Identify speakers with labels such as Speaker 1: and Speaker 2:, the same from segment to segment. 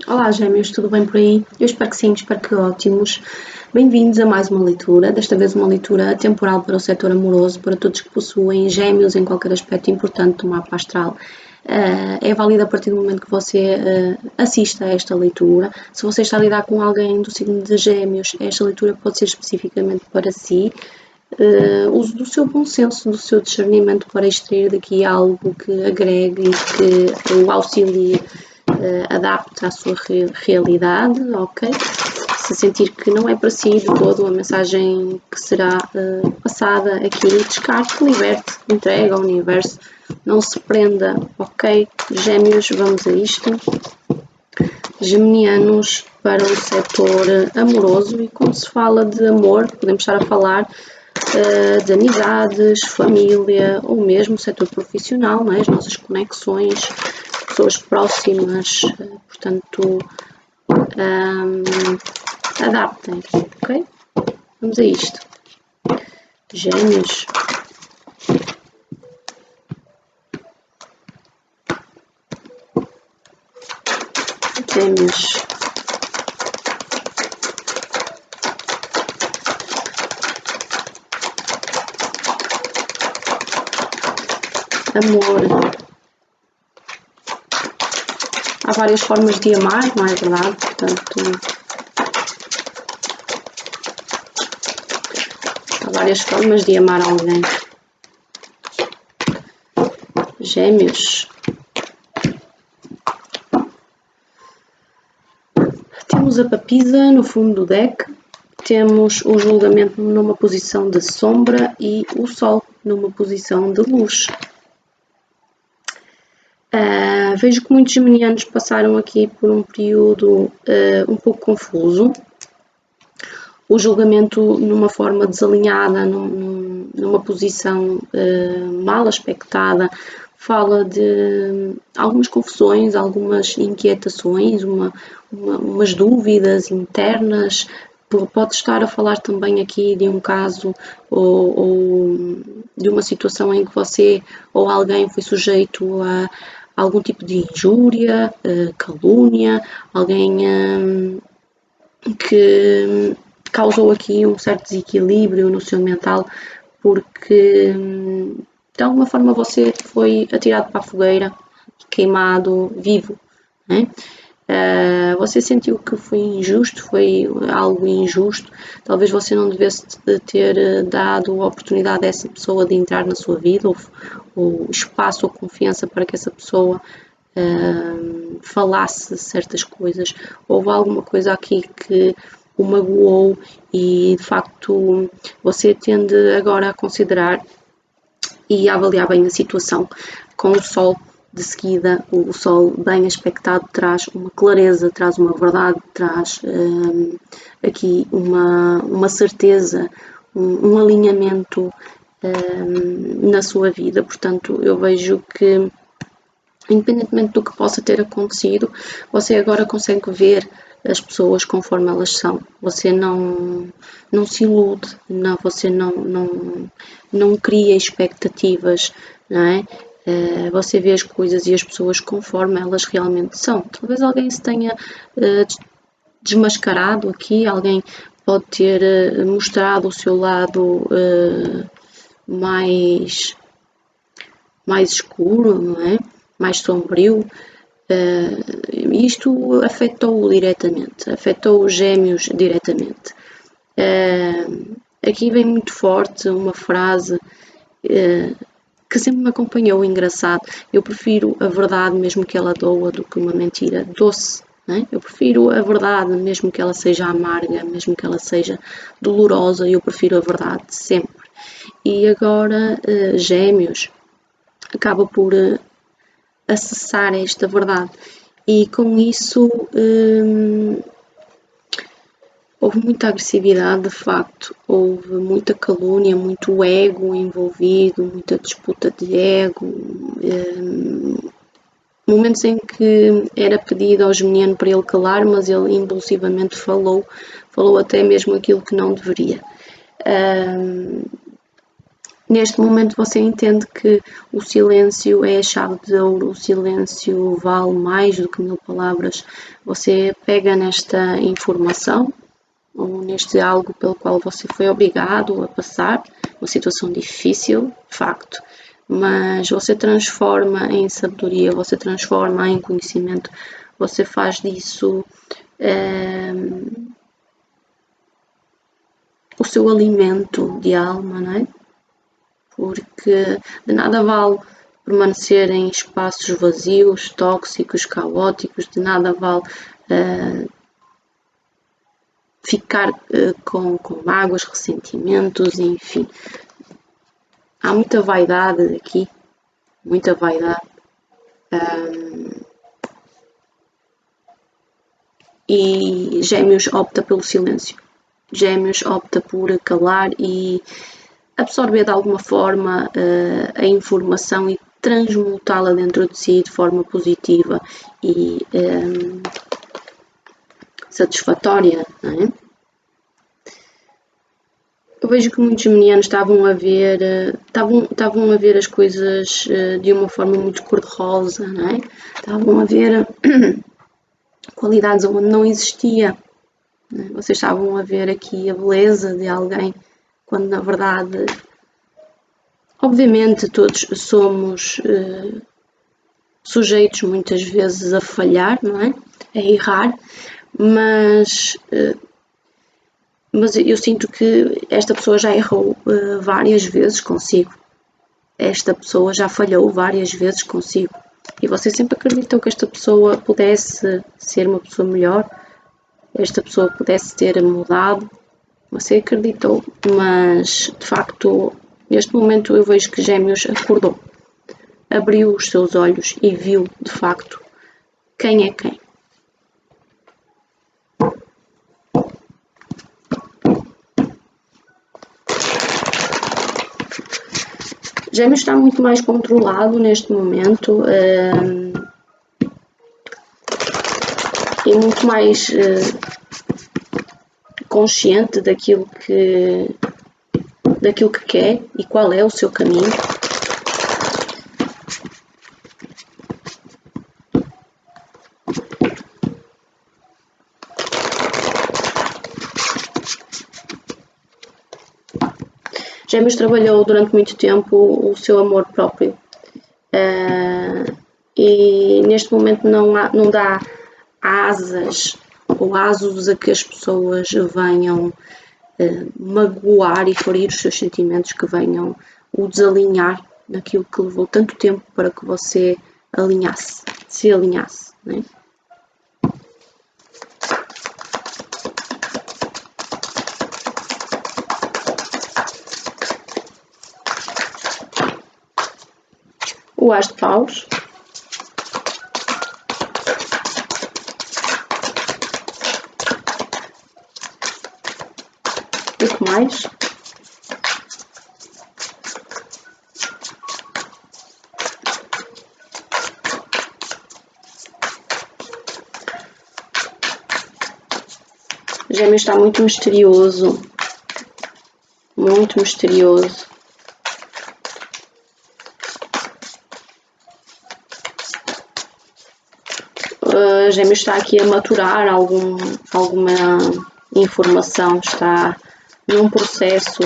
Speaker 1: Olá, gêmeos, tudo bem por aí? Eu espero que sim, espero que ótimos. Bem-vindos a mais uma leitura, desta vez uma leitura temporal para o setor amoroso, para todos que possuem gêmeos em qualquer aspecto importante do mapa astral. É válida a partir do momento que você assista a esta leitura. Se você está a lidar com alguém do signo de gêmeos, esta leitura pode ser especificamente para si. Use do seu bom senso, do seu discernimento para extrair daqui algo que agregue e que o auxilie, adapte à sua realidade, ok? Se sentir que não é para si de todo a mensagem que será passada aqui, descarte, liberte, entregue ao universo, não se prenda, ok? Gêmeos, vamos a isto. Geminianos para o setor amoroso, e quando se fala de amor, podemos estar a falar de amizades, família ou mesmo o setor profissional, não é? As nossas conexões, pessoas próximas, portanto, adaptem, ok? Vamos a isto. Gêmeos. Gêmeos. Amor. Há várias formas de amar, não é verdade? Portanto, há várias formas de amar alguém. Gêmeos. Temos a papisa no fundo do deck, temos o julgamento numa posição de sombra e o sol numa posição de luz. Vejo que muitos geminianos passaram aqui por um período um pouco confuso. O julgamento numa forma desalinhada, numa posição mal aspectada, fala de algumas confusões, algumas inquietações, umas dúvidas internas. Pode estar a falar também aqui de um caso ou de uma situação em que você ou alguém foi sujeito a algum tipo de injúria, calúnia, alguém que causou aqui um certo desequilíbrio no seu mental, porque de alguma forma você foi atirado para a fogueira, queimado vivo, né? Você sentiu que foi injusto, foi algo injusto, talvez você não devesse ter dado a oportunidade a essa pessoa de entrar na sua vida, ou espaço ou confiança para que essa pessoa falasse certas coisas. Houve alguma coisa aqui que o magoou e de facto você tende agora a considerar e a avaliar bem a situação. Com o sol de seguida, o sol bem aspectado traz uma clareza, traz uma verdade, traz aqui uma certeza, um alinhamento na sua vida. Portanto, eu vejo que, independentemente do que possa ter acontecido, você agora consegue ver as pessoas conforme elas são. Você não se ilude, você não cria expectativas, não é? Você vê as coisas e as pessoas conforme elas realmente são. Talvez alguém se tenha desmascarado aqui, alguém pode ter mostrado o seu lado mais escuro, não é? Mais sombrio. Isto afetou-o diretamente, afetou os gêmeos diretamente. Aqui vem muito forte uma frase que sempre me acompanhou, engraçado. Eu prefiro a verdade, mesmo que ela doa, do que uma mentira doce. Não é? Eu prefiro a verdade, mesmo que ela seja amarga, mesmo que ela seja dolorosa, eu prefiro a verdade sempre. E agora, gêmeos, acaba por acessar esta verdade, e com isso houve muita agressividade, de facto, houve muita calúnia, muito ego envolvido, muita disputa de ego, momentos em que era pedido ao geminiano para ele calar, mas ele impulsivamente falou até mesmo aquilo que não deveria. neste momento você entende que o silêncio é a chave de ouro, o silêncio vale mais do que 1000 palavras. Você pega nesta informação, ou neste algo pelo qual você foi obrigado a passar, uma situação difícil, de facto, mas você transforma em sabedoria, você transforma em conhecimento, você faz disso o seu alimento de alma, não é? Porque de nada vale permanecer em espaços vazios, tóxicos, caóticos, de nada vale ficar com mágoas, ressentimentos, enfim. Há muita vaidade aqui, muita vaidade. E Gêmeos opta pelo silêncio. Gêmeos opta por calar e absorver de alguma forma a informação e transmutá-la dentro de si de forma positiva e satisfatória, não é? Eu vejo que muitos geminianos estavam a ver as coisas de uma forma muito cor-de-rosa, não é? Estavam a ver qualidades onde não existia. Não é? Vocês estavam a ver aqui a beleza de alguém, quando na verdade, obviamente, todos somos sujeitos muitas vezes a falhar, não é? A errar, mas eu sinto que esta pessoa já errou várias vezes consigo. Esta pessoa já falhou várias vezes consigo. E você sempre acreditou que esta pessoa pudesse ser uma pessoa melhor, esta pessoa pudesse ter mudado. Você acreditou, mas de facto, neste momento eu vejo que Gêmeos acordou, abriu os seus olhos e viu de facto quem é quem. Gêmeos está muito mais controlado neste momento e muito mais consciente daquilo que quer e qual é o seu caminho. Gêmeos trabalhou durante muito tempo o seu amor próprio e neste momento não dá asas ou asos a que as pessoas venham magoar e ferir os seus sentimentos, que venham o desalinhar naquilo que levou tanto tempo para que você se alinhasse, né? O As de Paus. E o que mais? Gêmeos está muito misterioso. Muito misterioso. Gêmeos está aqui a maturar alguma informação, está num processo,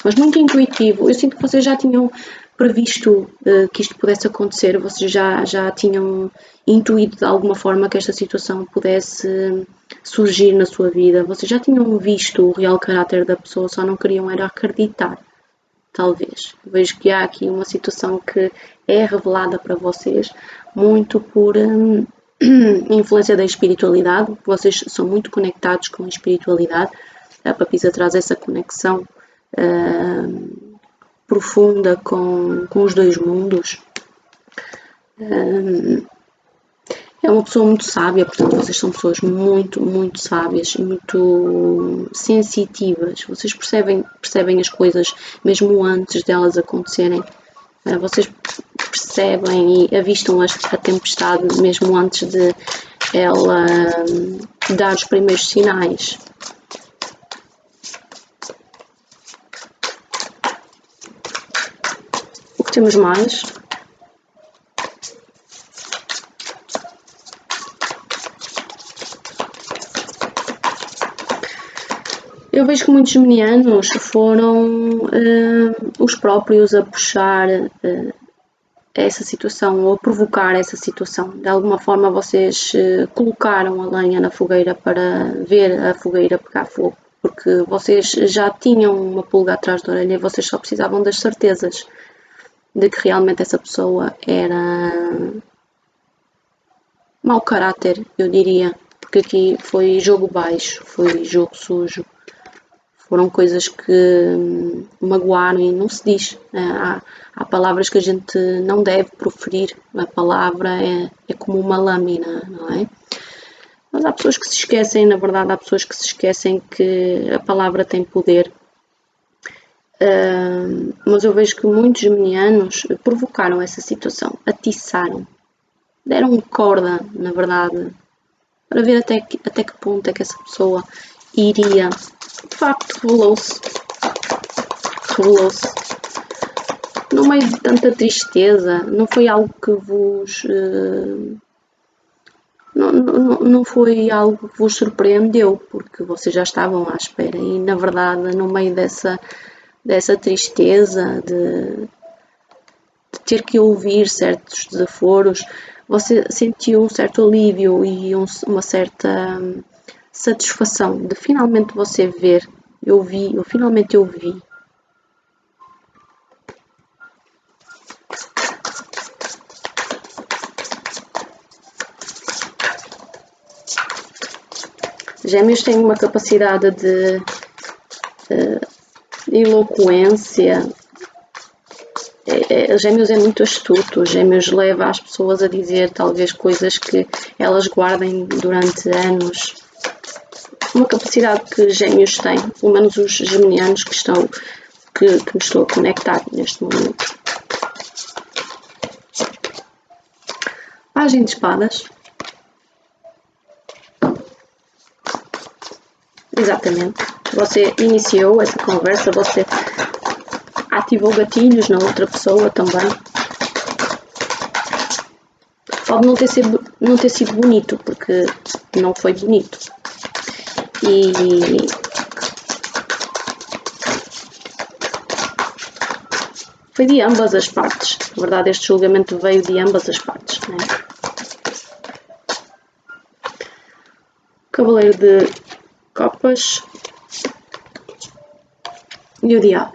Speaker 1: mas muito intuitivo. Eu sinto que vocês já tinham previsto que isto pudesse acontecer, vocês já tinham intuído de alguma forma que esta situação pudesse surgir na sua vida, vocês já tinham visto o real caráter da pessoa, só não queriam era acreditar. Talvez. Vejo que há aqui uma situação que é revelada para vocês muito por influência da espiritualidade. Vocês são muito conectados com a espiritualidade. A Papisa traz essa conexão profunda com os dois mundos. É uma pessoa muito sábia, portanto vocês são pessoas muito, muito sábias e muito sensitivas. Vocês percebem as coisas mesmo antes delas acontecerem. Vocês percebem e avistam a tempestade mesmo antes de ela dar os primeiros sinais. Temos mais. Eu vejo que muitos geminianos foram os próprios a puxar essa situação ou a provocar essa situação. De alguma forma vocês colocaram a lenha na fogueira para ver a fogueira pegar fogo, porque vocês já tinham uma pulga atrás da orelha e vocês só precisavam das certezas de que realmente essa pessoa era mau caráter, eu diria, porque aqui foi jogo baixo, foi jogo sujo. Foram coisas que magoaram e não se diz. Há palavras que a gente não deve proferir. A palavra é como uma lâmina, não é? Mas há pessoas que se esquecem, na verdade, há pessoas que se esquecem que a palavra tem poder. Mas eu vejo que muitos geminianos provocaram essa situação, atiçaram, deram corda, na verdade, para ver até que ponto é que essa pessoa iria. De facto, revelou-se. No meio de tanta tristeza, não foi algo que vos. Não foi algo que vos surpreendeu, porque vocês já estavam à espera. E, na verdade, no meio dessa tristeza, de ter que ouvir certos desaforos, você sentiu um certo alívio e uma certa satisfação de finalmente você ver. Eu finalmente vi. Gêmeos têm uma capacidade de eloquência. Gêmeos é muito astuto. Gêmeos leva as pessoas a dizer talvez coisas que elas guardem durante anos. Uma capacidade que Gêmeos têm, pelo menos os geminianos que me estou a conectar neste momento. Pagem de espadas. Exatamente. Você iniciou essa conversa, você ativou gatilhos na outra pessoa também. Pode não ter sido bonito, porque não foi bonito. E foi de ambas as partes. Na verdade, este julgamento veio de ambas as partes. Né? Cavaleiro de Copas e o Diabo.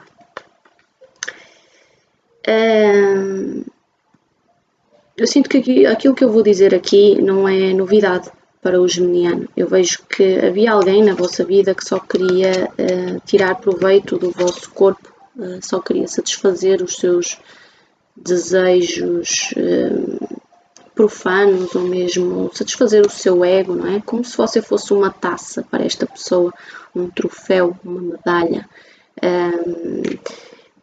Speaker 1: Eu sinto que aquilo que eu vou dizer aqui não é novidade para o geminiano. Eu vejo que havia alguém na vossa vida que só queria tirar proveito do vosso corpo, só queria satisfazer os seus desejos profanos ou mesmo satisfazer o seu ego, não é? Como se você fosse uma taça para esta pessoa, um troféu, uma medalha.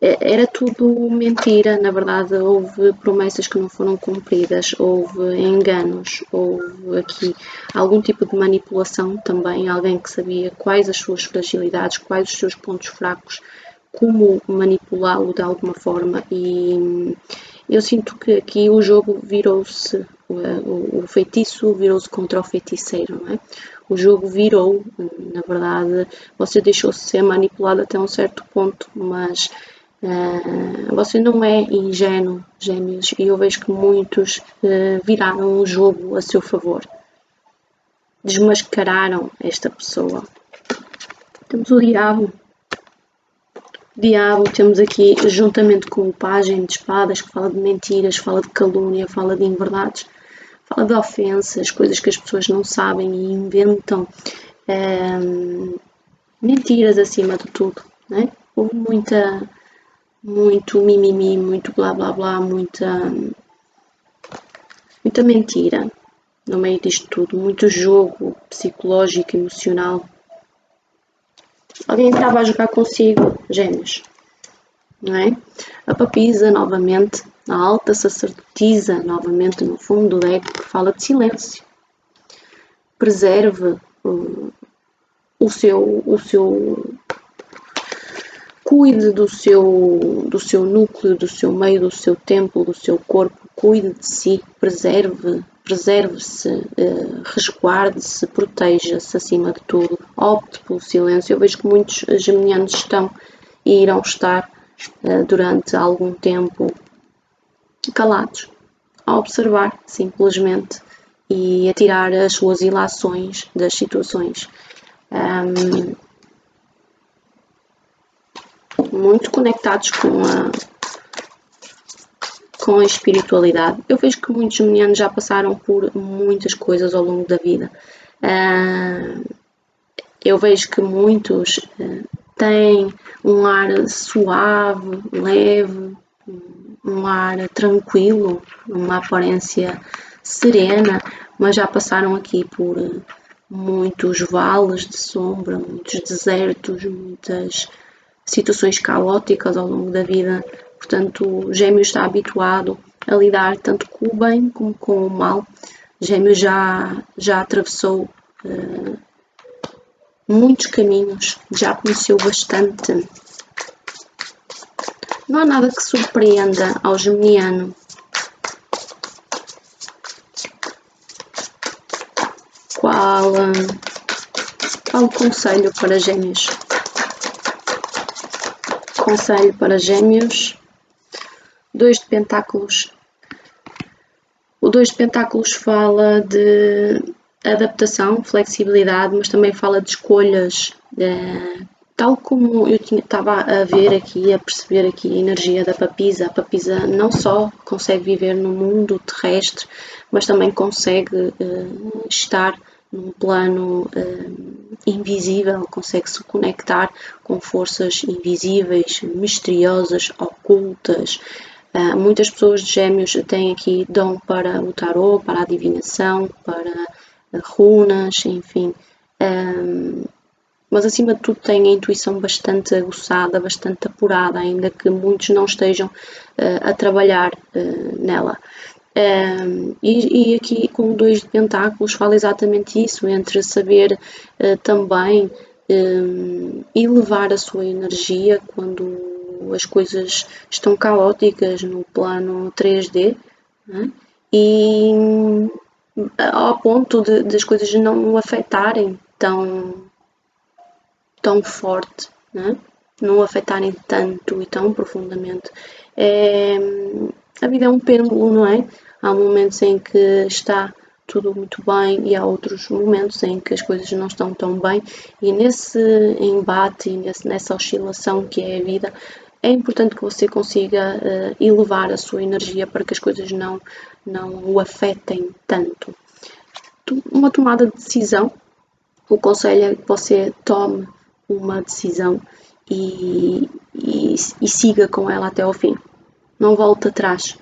Speaker 1: Era tudo mentira, na verdade houve promessas que não foram cumpridas, houve enganos, houve aqui algum tipo de manipulação também, alguém que sabia quais as suas fragilidades, quais os seus pontos fracos, como manipulá-lo de alguma forma e eu sinto que aqui o jogo virou-se, o feitiço virou-se contra o feiticeiro, não é? O jogo virou, na verdade, você deixou-se ser manipulado até um certo ponto, mas você não é ingênuo, Gêmeos, e eu vejo que muitos viraram o jogo a seu favor. Desmascararam esta pessoa. Temos o Diabo. Temos aqui, juntamente com o Pajem de Espadas, que fala de mentiras, fala de calúnia, fala de inverdades, fala de ofensas, coisas que as pessoas não sabem e inventam. Mentiras acima de tudo, né? Houve muito mimimi, muito blá blá blá, muita mentira no meio disto tudo, muito jogo psicológico, emocional. Alguém estava a jogar consigo, Gêmeos, não é? A papisa, novamente, a alta sacerdotisa, novamente, no fundo do ego, que fala de silêncio. Preserve o seu cuide do seu núcleo, do seu meio, do seu templo, do seu corpo, cuide de si, preserve-se, resguarde-se, proteja-se acima de tudo, opte pelo silêncio. Eu vejo que muitos geminianos estão e irão estar durante algum tempo calados, a observar simplesmente e a tirar as suas ilações das situações. Muito conectados com a espiritualidade. Eu vejo que muitos geminianos já passaram por muitas coisas ao longo da vida. Eu vejo que muitos têm um ar suave, leve, um ar tranquilo, uma aparência serena, mas já passaram aqui por muitos vales de sombra, muitos desertos, muitas situações caóticas ao longo da vida. Portanto, o Gêmeos está habituado a lidar tanto com o bem como com o mal. Gêmeos já atravessou muitos caminhos, já conheceu bastante. Não há nada que surpreenda ao geminiano. Qual o conselho para Gêmeos? Conselho para Gêmeos, 2 de Pentáculos. O 2 de Pentáculos fala de adaptação, flexibilidade, mas também fala de escolhas, tal como eu estava a ver aqui, a perceber aqui a energia da papisa. A papisa não só consegue viver no mundo terrestre, mas também consegue estar num plano invisível, consegue se conectar com forças invisíveis, misteriosas, ocultas. Muitas pessoas de Gêmeos têm aqui dom para o tarô, para a divinação, para runas, enfim. Mas acima de tudo têm a intuição bastante aguçada, bastante apurada, ainda que muitos não estejam a trabalhar nela. E aqui com o 2 de Pentáculos fala exatamente isso, entre saber também elevar a sua energia quando as coisas estão caóticas no plano 3D, né? E ao ponto de as coisas não o afetarem tão forte, né? Não o afetarem tanto e tão profundamente. A vida é um pêndulo, não é? Há momentos em que está tudo muito bem e há outros momentos em que as coisas não estão tão bem, e nesse embate e nessa oscilação que é a vida, é importante que você consiga elevar a sua energia para que as coisas não o afetem tanto. Uma tomada de decisão, o conselho é que você tome uma decisão e siga com ela até ao fim. Não volte atrás.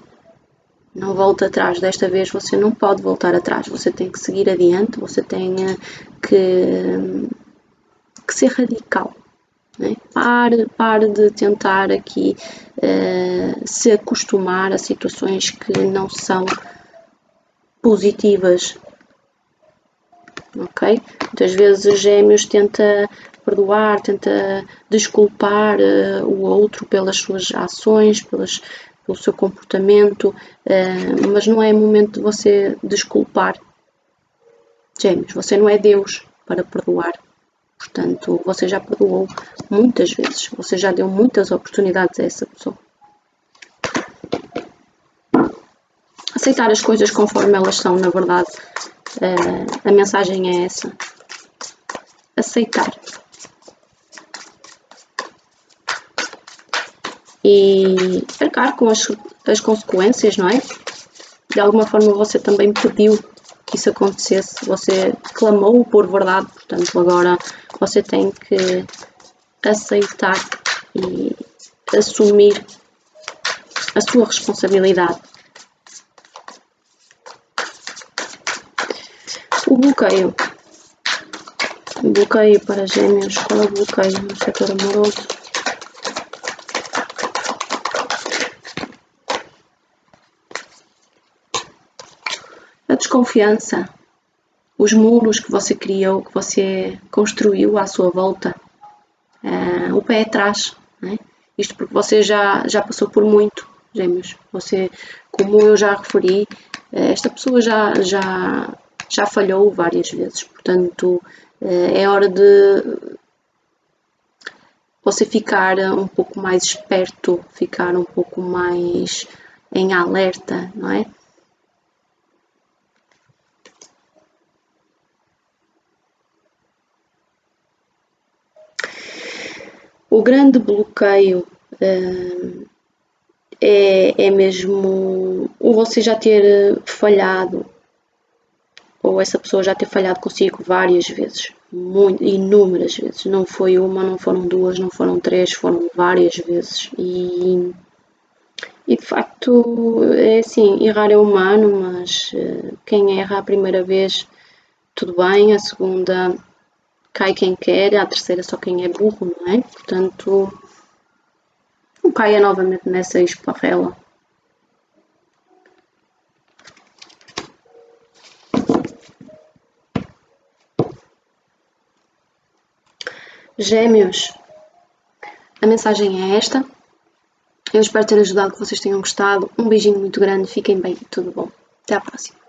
Speaker 1: Não volte atrás. Desta vez você não pode voltar atrás. Você tem que seguir adiante. Você tem que ser radical. Né? Pare de tentar aqui se acostumar a situações que não são positivas. Ok? Muitas vezes os Gêmeos tenta perdoar, tenta desculpar o outro pelas suas ações, pelo seu comportamento, mas não é momento de você desculpar. Gêmeos, você não é Deus para perdoar. Portanto, você já perdoou muitas vezes, você já deu muitas oportunidades a essa pessoa. Aceitar as coisas conforme elas são, na verdade, a mensagem é essa. Aceitar. E arcar com as consequências, não é? De alguma forma você também pediu que isso acontecesse, você clamou por verdade, portanto agora você tem que aceitar e assumir a sua responsabilidade. O bloqueio. O bloqueio para Gêmeos. Qual é o bloqueio no setor amoroso? A desconfiança. Os muros que você criou, que você construiu à sua volta. O pé atrás. Né? Isto porque você já passou por muito, Gêmeos. Você, como eu já referi, esta pessoa já falhou várias vezes. Portanto, é hora de você ficar um pouco mais esperto, ficar um pouco mais em alerta, não é? O grande bloqueio é mesmo ou você já ter falhado, ou essa pessoa já ter falhado consigo várias vezes, inúmeras vezes. Não foi uma, não foram duas, não foram três, foram várias vezes. E de facto, é assim, errar é humano, mas quem erra a primeira vez, tudo bem, a segunda cai quem quer, a terceira só quem é burro, não é? Portanto, não caia novamente nessa esparrela. Gêmeos, a mensagem é esta. Eu espero ter ajudado, que vocês tenham gostado. Um beijinho muito grande, fiquem bem, tudo bom. Até à próxima.